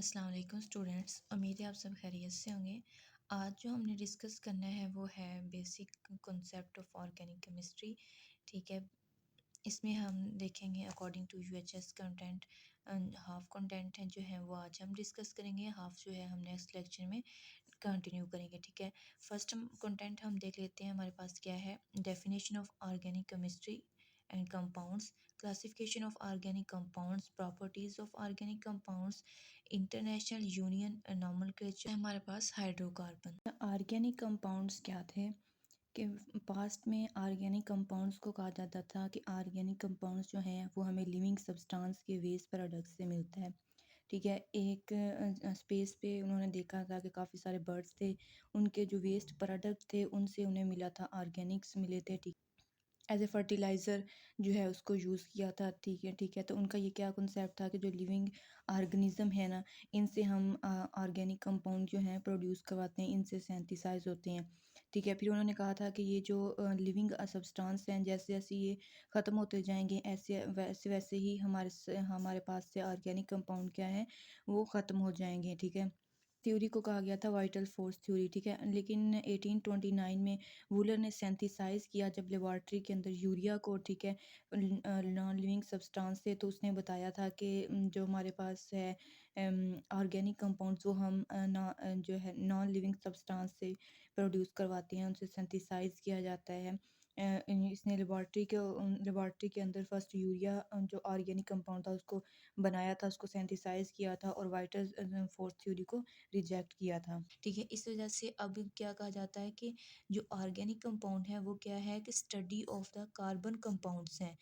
अस्सलाम वालेकुम स्टूडेंट्स, उम्मीद है आप सब खैरियत से होंगे। आज जो हमने डिस्कस करना है वो है basic concept of organic chemistry. ठीक है, इसमें हम देखेंगे according to UHS content. Half content है जो है वो आज हम डिस्कस करेंगे, हाफ जो है हम नेक्स्ट लेक्चर में कंटिन्यू करेंगे। ठीक है, फर्स्ट हम कंटेंट हम देख लेते हैं। हमारे पास क्या है? Definition of organic chemistry and compounds, classification of organic compounds, properties of organic compounds, international union nomenclature. हमारे पास हाइड्रोकार्बन। ऑर्गेनिक कंपाउंड्स क्या थे कि पास्ट में ऑर्गेनिक कंपाउंड्स को कहा जाता था कि ऑर्गेनिक कंपाउंड्स जो हैं वो हमें लिविंग सब्सटेंस के वेस्ट प्रोडक्ट्स से मिलता है। ठीक है, एक स्पेस पे उन्होंने देखा था कि काफ़ी सारे बर्ड्स थे, उनके जो वेस्ट प्रोडक्ट थे उनसे उन्हें मिला था, ऑर्गेनिक्स मिले थे। ठीक, एज ए फर्टिलाइज़र जो है उसको यूज़ किया था। ठीक है, तो उनका ये क्या कॉन्सेप्ट था कि जो लिविंग ऑर्गेनिज्म है ना, इनसे हम ऑर्गेनिक कंपाउंड जो हैं प्रोड्यूस करवाते हैं, इनसे सिंथेसाइज होते हैं। ठीक है, फिर उन्होंने कहा था कि ये जो लिविंग सब्सटेंस हैं, जैसे जैसे ये ख़त्म होते जाएंगे ऐसे वैसे वैसे ही हमारे पास से ऑर्गेनिक कंपाउंड क्या है वो ख़त्म हो जाएंगे। ठीक है, थ्योरी को कहा गया था वाइटल फोर्स थ्योरी। ठीक है, लेकिन 1829 में वूलर ने सिंथेसाइज किया जब लेबॉर्ट्री के अंदर यूरिया को, ठीक है, नॉन लिविंग सब्सटेंस से, तो उसने बताया था कि जो हमारे पास है ऑर्गेनिक कंपाउंड्स वो हम जो है नॉन लिविंग सब्सटेंस से प्रोड्यूस करवाते हैं, उनसे सिंथेसाइज किया जाता है। इसने लेबॉर्ट्री के अंदर फर्स्ट यूरिया जो ऑर्गेनिक कंपाउंड था उसको बनाया था, उसको सिंथेसाइज किया था और वाइटल फोर्स थ्योरी को रिजेक्ट किया था। ठीक है, इस वजह से अब क्या कहा जाता है कि जो ऑर्गेनिक कंपाउंड है वो क्या है कि study of the carbon compounds हैं।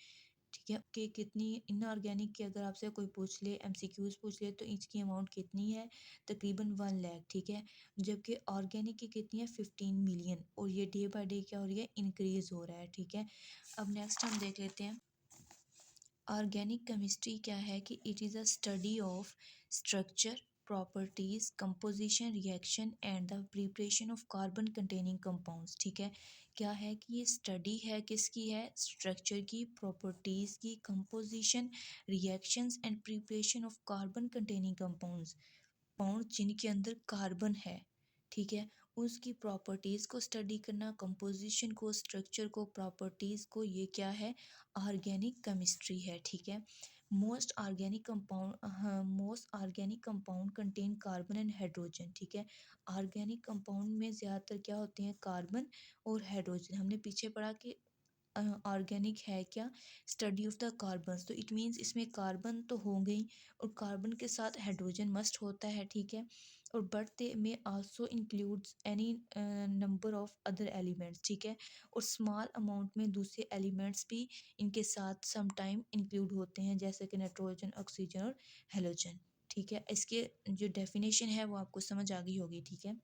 ठीक है, कि कितनी इनऑर्गेनिक की अगर आपसे कोई पूछ ले, एमसीक्यूज पूछ ले, तो इसकी अमाउंट कितनी है? तकरीबन 1 लाख। ठीक है, जबकि ऑर्गेनिक की कितनी है? 15 मिलियन, और ये डे बाय डे क्या हो रही है? इंक्रीज हो रहा है। ठीक है, अब नेक्स्ट हम देख लेते हैं ऑर्गेनिक केमिस्ट्री क्या है कि it is a study of structure, properties, composition, reaction and the preparation of carbon containing compounds. ठीक है, क्या है कि ये स्टडी है किसकी है? स्ट्रक्चर की, प्रॉपर्टीज की, composition, reactions and preparation of carbon containing compounds, compound जिनके अंदर कार्बन है। ठीक है, उसकी प्रॉपर्टीज़ को स्टडी करना, कंपोजिशन को, स्ट्रक्चर को, प्रॉपर्टीज़ को, ये क्या है? ऑर्गेनिक केमिस्ट्री है। ठीक है, most organic compound contain carbon and hydrogen. ठीक है, ऑर्गेनिक कंपाउंड में ज़्यादातर क्या होते हैं? कार्बन और हाइड्रोजन। हमने पीछे पढ़ा कि ऑर्गेनिक है क्या? स्टडी ऑफ द कार्बन, तो इट मीन्स इसमें कार्बन तो होंगे ही, और कार्बन के साथ हाइड्रोजन मस्ट होता है। ठीक है, और बट दे में also includes any number of other elements. ठीक है, और स्मॉल अमाउंट में दूसरे एलिमेंट्स भी इनके साथ सम टाइम इंक्लूड होते हैं, जैसे कि नाइट्रोजन, ऑक्सीजन और हेलोजन। ठीक है, इसके जो डेफिनेशन है वो आपको समझ आ गई होगी। ठीक है,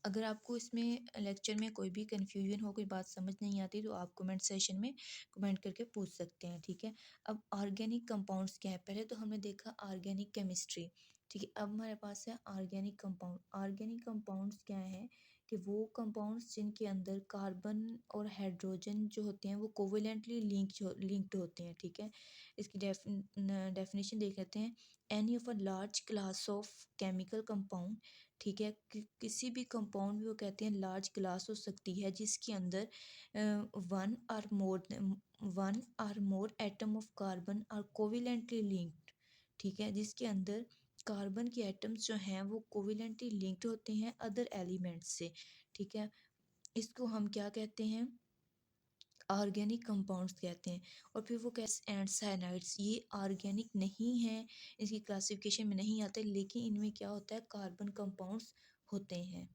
अगर आपको इसमें लेक्चर में कोई भी कन्फ्यूजन हो, कोई बात समझ नहीं आती, तो आप कमेंट सेशन में कमेंट करके पूछ सकते हैं। ठीक है, अब ऑर्गेनिक कंपाउंड्स क्या है? पहले तो हमने देखा ऑर्गेनिक केमिस्ट्री। ठीक है, अब हमारे पास है ऑर्गेनिक कंपाउंड। ऑर्गेनिक कंपाउंड्स क्या है कि वो कंपाउंड्स जिनके अंदर कार्बन और हाइड्रोजन जो होते हैं वो कोवेलेंटली लिंक्ड होते हैं। ठीक है, इसकी डेफिनेशन देख लेते हैं। Any of a large class of chemical compound. ठीक है, किसी भी कंपाउंड में वो कहते हैं लार्ज क्लास हो सकती है जिसके अंदर one or more atom of carbon are covalently linked. ठीक है, जिसके अंदर कार्बन के एटम्स जो हैं वो कोविलेंटली लिंक्ड होते हैं अदर एलिमेंट्स से। ठीक है, इसको हम क्या कहते हैं? ऑर्गेनिक कंपाउंड्स कहते हैं। और फिर वो कैसे एंड साइनाइड्स, ये ऑर्गेनिक नहीं है, इसकी क्लासिफिकेशन में नहीं आते, लेकिन इनमें क्या होता है? कार्बन कंपाउंड्स होते हैं।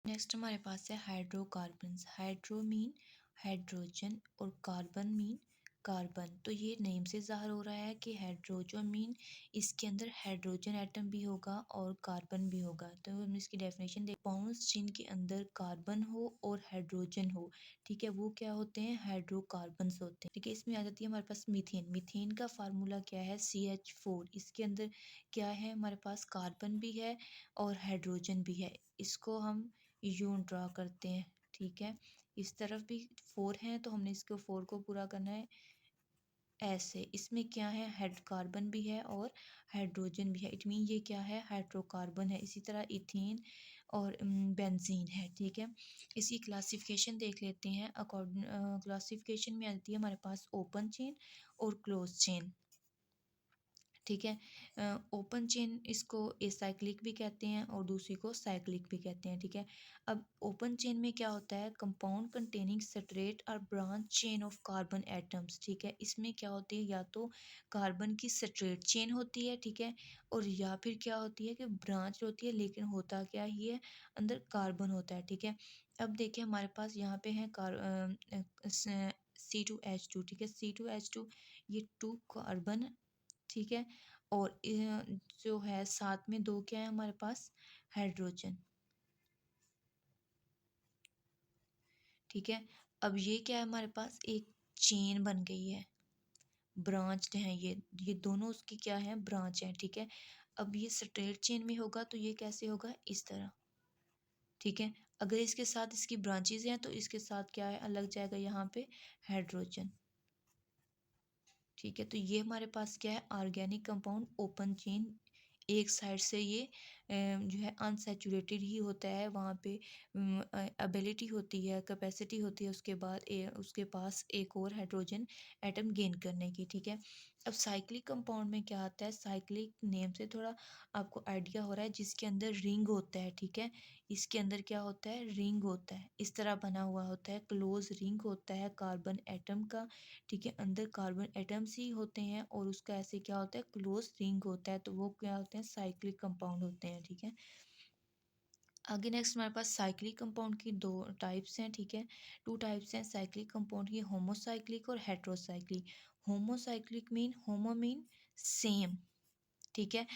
नेक्स्ट हमारे पास है हाइड्रोकार्बन्स। हाइड्रो मीन हाइड्रोजन और कार्बन मीन कार्बन। तो ये नेम से ज़ाहिर हो रहा है कि हाइड्रोजन मीन इसके अंदर हाइड्रोजन एटम भी होगा और कार्बन भी होगा। तो हम इसकी डेफिनेशन देख, कंपाउंड्स जिनके अंदर कार्बन हो और हाइड्रोजन हो, ठीक है, वो क्या होते हैं? हाइड्रोकार्बन्स होते हैं। ठीक है, इसमें आ जाती है हमारे पास मीथेन। मीथेन का फार्मूला क्या है? CH4। इसके अंदर क्या है? हमारे पास कार्बन भी है और हाइड्रोजन भी है। इसको हम यूं ड्रा करते हैं। ठीक है, इस तरफ भी 4 है तो हमने इसको 4 को पूरा करना है, ऐसे इसमें क्या है, हेड कार्बन भी है और हाइड्रोजन भी है, इट मीन ये क्या है, हाइड्रोकार्बन है। इसी तरह इथेन और बेंजीन है, ठीक है। इसकी क्लासिफिकेशन देख लेते हैं। अकॉर्डिंग क्लासिफिकेशन में आती है हमारे पास ओपन चेन और क्लोज चेन, ठीक है। ओपन चेन इसको एसाइक्लिक भी कहते हैं और दूसरी को साइक्लिक भी कहते हैं, ठीक है। अब ओपन चेन में क्या होता है, कंपाउंड कंटेनिंग सेटरेट और branch chain of carbon atoms, ठीक है। इसमें क्या होती है, या तो कार्बन की सेटरेट चेन होती है, ठीक है, और या फिर क्या होती है कि ब्रांच होती है, लेकिन होता क्या ही है, अंदर कार्बन होता है, ठीक है। अब देखिए हमारे पास यहाँ पे है C2H2, ठीक है। C2H2 ये टू कार्बन, ठीक है, और जो है साथ में दो क्या है हमारे पास, हाइड्रोजन, ठीक है। अब ये क्या है हमारे पास, एक चेन बन गई है, ब्रांच्ड है ये दोनों उसकी क्या है, ब्रांच है, ठीक है। अब ये स्ट्रेट चेन में होगा तो ये कैसे होगा, इस तरह, ठीक है। अगर इसके साथ इसकी ब्रांचेज हैं तो इसके साथ क्या है, लग जाएगा यहाँ पे हाइड्रोजन, ठीक है। तो ये हमारे पास क्या है, ऑर्गेनिक कंपाउंड ओपन चेन, एक साइड से ये जो है अनसैचुरेटेड ही होता है, वहाँ पे एबिलिटी होती है, कैपेसिटी होती है उसके बाद उसके पास एक और हाइड्रोजन एटम गेन करने की, ठीक है। अब साइक्लिक कंपाउंड में क्या आता है, साइक्लिक नेम से थोड़ा आपको आइडिया हो रहा है, जिसके अंदर रिंग होता है, ठीक है। इसके अंदर क्या होता है, रिंग होता है, इस तरह बना हुआ होता है, क्लोज रिंग होता है कार्बन एटम का, ठीक है। अंदर कार्बन एटम्स ही होते हैं और उसका ऐसे क्या होता है, क्लोज रिंग होता है, तो वो क्या होते हैं, साइक्लिक कंपाउंड होते हैं, ठीक है। आगे नेक्स्ट हमारे पास साइक्लिक कंपाउंड की दो टाइप्स हैं, ठीक है। टू टाइप्स हैं साइक्लिक कंपाउंड की, होमोसाइक्लिक और heterocyclic. Homocyclic mean, homo mean same, ठीक है।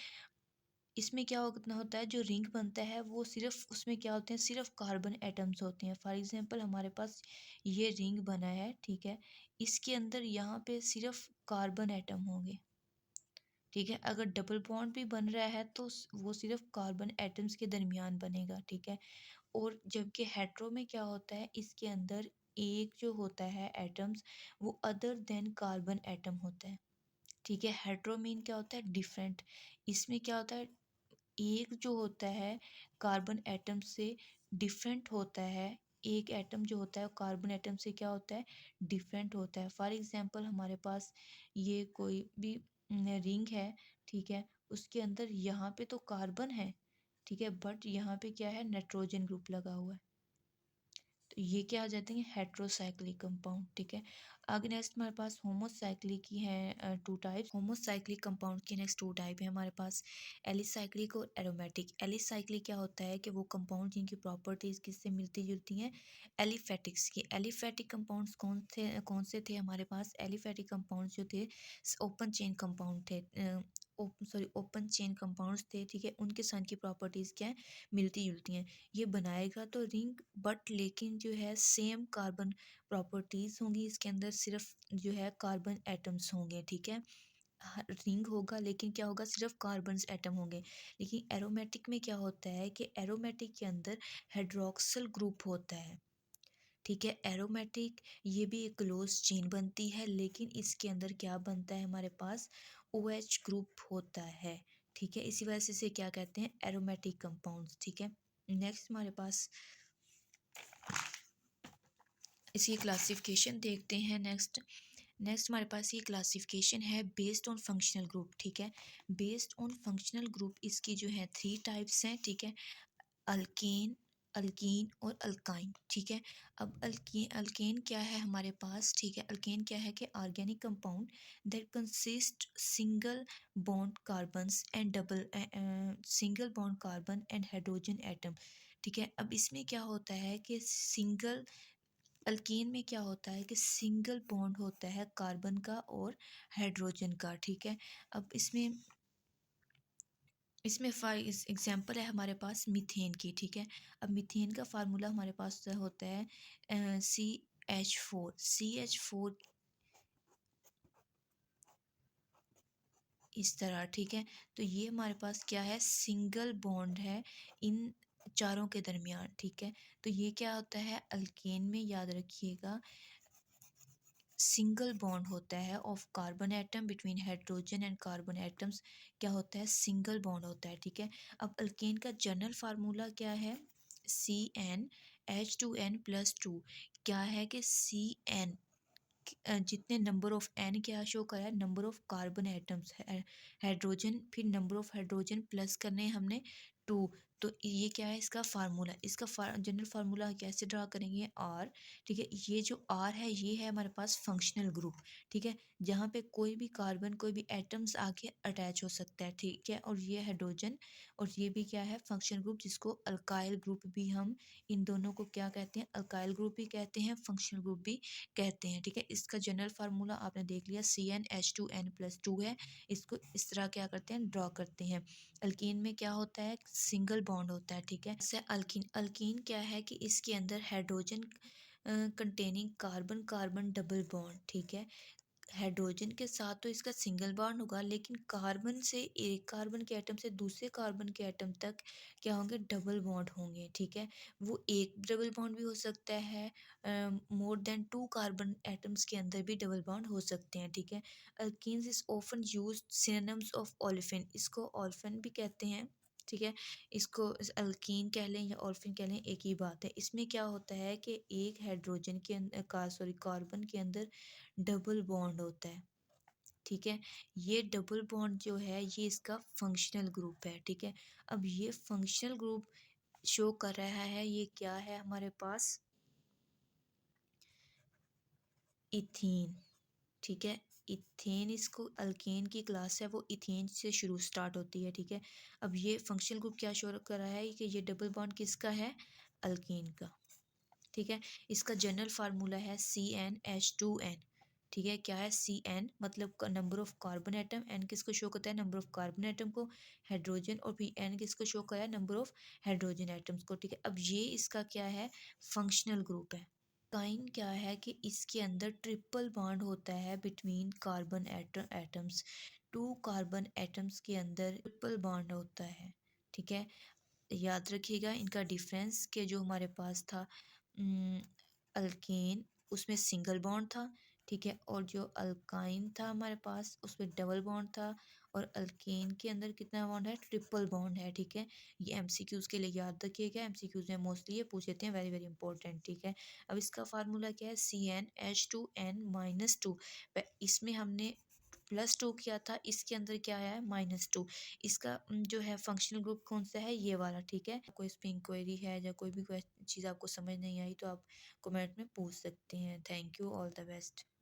इसमें क्या होता है, जो रिंग बनता है वो सिर्फ उसमें क्या होते हैं, सिर्फ कार्बन एटम्स होते हैं। फॉर एग्जांपल हमारे पास ये रिंग बना है, ठीक है, इसके अंदर यहाँ पे सिर्फ कार्बन एटम होंगे, ठीक है। अगर डबल बॉन्ड भी बन रहा है तो वो सिर्फ कार्बन एटम्स के दरमियान बनेगा, ठीक है। और जबकि हेट्रो में क्या होता है, इसके अंदर एक जो होता है एटम्स, वो अदर देन कार्बन एटम होता है, ठीक है। हेट्रो मीन क्या होता है, डिफरेंट। इसमें क्या होता है, एक जो होता है कार्बन एटम से डिफरेंट होता है, एक एटम जो होता है कार्बन एटम से क्या होता है, डिफरेंट होता है। फॉर एग्जांपल हमारे पास ये कोई भी रिंग है, ठीक है, उसके अंदर यहाँ पे तो कार्बन है, ठीक है, बट यहाँ पे क्या है, नाइट्रोजन ग्रुप लगा हुआ है, तो ये क्या आ जाते हैं, हेट्रोसाइक्लिक कंपाउंड, ठीक है। आगे नेक्स्ट हमारे पास होमोसाइक्लिक की है टू टाइप्स। होमोसाइक्लिक कंपाउंड की नेक्स्ट टू टाइप है हमारे पास, एलिसाइक्लिक और एरोमेटिक। एलिसाइक्लिक क्या होता है कि वो कंपाउंड जिनकी प्रॉपर्टीज किससे मिलती जुलती हैं, एलिफेटिक्स की। एलिफेटिक कंपाउंड्स कौन से थे हमारे पास, एलिफेटिक कंपाउंड्स जो थे ओपन चेन कंपाउंड थे, ओपन चेन कंपाउंड्स थे, ठीक है। उनके साथ की प्रॉपर्टीज क्या है, मिलती जुलती हैं। ये बनाएगा तो रिंग, बट लेकिन जो है सेम कार्बन प्रॉपर्टीज होंगी, इसके अंदर सिर्फ जो है कार्बन एटम्स होंगे, ठीक है। रिंग होगा लेकिन क्या होगा, सिर्फ कार्बन एटम होंगे। लेकिन एरोमेटिक में क्या होता है कि एरोमेटिक के अंदर हाइड्रोक्सिल ग्रुप होता है, ठीक है। एरोमेटिक ये भी एक क्लोज चेन बनती है, लेकिन इसके अंदर क्या बनता है हमारे पास, OH ग्रुप होता है, ठीक है। इसी वजह से इसे क्या कहते हैं, एरोमेटिक कंपाउंड्स, ठीक है। नेक्स्ट हमारे पास इसकी क्लासिफिकेशन देखते हैं। नेक्स्ट नेक्स्ट हमारे पास ये क्लासिफिकेशन है बेस्ड ऑन फंक्शनल ग्रुप, ठीक है। बेस्ड ऑन फंक्शनल ग्रुप इसकी जो है थ्री टाइप्स हैं, ठीक है। अल्केन, अल्कीन और अल्काइन, ठीक है। अब अल्केन क्या है हमारे पास, ठीक है। अल्केन क्या है कि organic compound that consist single bond carbons and double single bond carbon and hydrogen atom, ठीक है। अब इसमें क्या होता है कि सिंगल अल्कीन में क्या होता है कि सिंगल बॉन्ड होता है कार्बन का और हाइड्रोजन का, ठीक है। अब इसमें इसमें फॉर एग्जांपल है हमारे पास मीथेन की, ठीक है। अब मीथेन का फार्मूला हमारे पास होता है CH4 इस तरह, ठीक है। तो ये हमारे पास क्या है, सिंगल बॉन्ड है इन चारों के दरमियान, ठीक है। तो ये क्या होता है अल्केन में, याद रखिएगा सिंगल बॉन्ड होता है of carbon atom between hydrogen and carbon atoms, क्या होता है, सिंगल बॉन्ड होता है, ठीक है। अब अल्केन का जनरल फार्मूला क्या है, CnH2n+2। क्या है कि Cn जितने नंबर ऑफ एन क्या शो करा है, नंबर ऑफ कार्बन एटम्स है, हाइड्रोजन, फिर नंबर ऑफ हाइड्रोजन प्लस करने हैं हमने 2। तो ये क्या है, इसका फार्मूला, इसका जनरल फार्मूला कैसे ड्रा करेंगे, आर, ठीक है। ये जो आर है ये है हमारे पास फंक्शनल ग्रुप, ठीक है, जहाँ पे कोई भी कार्बन कोई भी एटम्स आके अटैच हो सकता है, ठीक है। और ये हाइड्रोजन, और ये भी क्या है, फंक्शनल ग्रुप, जिसको अल्काइल ग्रुप भी हम इन दोनों को क्या कहते हैं, अल्काइल ग्रुप भी कहते हैं, फंक्शनल ग्रुप भी कहते हैं, ठीक है। इसका जनरल फार्मूला आपने देख लिया, CnH2n+2 है। इसको इस तरह क्या करते हैं, ड्रॉ करते हैं। अल्कीन में क्या होता है, सिंगल बॉन्ड होता है, ठीक है। जैसे अल्कीन, अल्कीन क्या है कि इसके अंदर hydrogen containing carbon carbon double bond, ठीक है। हाइड्रोजन के साथ तो इसका सिंगल बॉन्ड होगा, लेकिन कार्बन से एक कार्बन के एटम से दूसरे कार्बन के एटम तक क्या होंगे, डबल बॉन्ड होंगे, ठीक है। वो एक डबल बॉन्ड भी हो सकता है, मोर देन 2 कार्बन एटम्स के अंदर भी डबल बॉन्ड हो सकते हैं, ठीक है। Alkenes is often used synonyms of olefin, इसको ओलेफिन भी कहते हैं, ठीक है। इसको अल्कीन कह लें या ओलेफिन कह लें, एक ही बात है। इसमें क्या होता है कि एक हाइड्रोजन के अंदर कार्बन के अंदर डबल बॉन्ड होता है, ठीक है। ये डबल बॉन्ड जो है ये इसका फंक्शनल ग्रुप है, ठीक है। अब ये फंक्शनल ग्रुप शो कर रहा है, ये क्या है हमारे पास, इथीन, ठीक है। इथेन, इसको अल्केन की क्लास है वो इथेन से शुरू स्टार्ट होती है, ठीक है। अब ये फंक्शनल ग्रुप क्या शो कर रहा है कि ये डबल बॉन्ड किसका है, अल्केन का, ठीक है। इसका जनरल फार्मूला है CnH2n, ठीक है। क्या है, Cn मतलब number of carbon atom, n किसको शो करता है, नंबर ऑफ कार्बन एटम को, हाइड्रोजन, और फिर एन किसको शो करता है, नंबर ऑफ हाइड्रोजन एटम्स को, ठीक है। अब ये इसका क्या है, फंक्शनल ग्रुप है। काइन क्या है कि इसके अंदर ट्रिपल बॉन्ड होता है between carbon atoms, 2 carbon atoms के अंदर ट्रिपल बॉन्ड होता है, ठीक है। याद रखिएगा इनका डिफरेंस, के जो हमारे पास था अल्केन, उसमें सिंगल बॉन्ड था, ठीक है। और जो अल्काइन था हमारे पास उसमें डबल बॉन्ड था, और अल्केन के अंदर कितना बॉन्ड है, ट्रिपल बॉन्ड है, ठीक है। ये एमसीक्यूज के लिए याद रखिएगा, एमसीक्यूज में मोस्टली ये पूछ लेते हैं, वेरी वेरी इंपॉर्टेंट, ठीक है। अब इसका फार्मूला क्या है, CnH2n-2, इसमें हमने +2 किया था, इसके अंदर क्या है, -2। इसका जो है फंक्शनल ग्रुप कौन सा है, ये वाला, ठीक है। कोई इस पे इंक्वायरी है या कोई भी चीज़ आपको समझ नहीं आई तो आप कमेंट में पूछ सकते हैं। Thank you, all the best.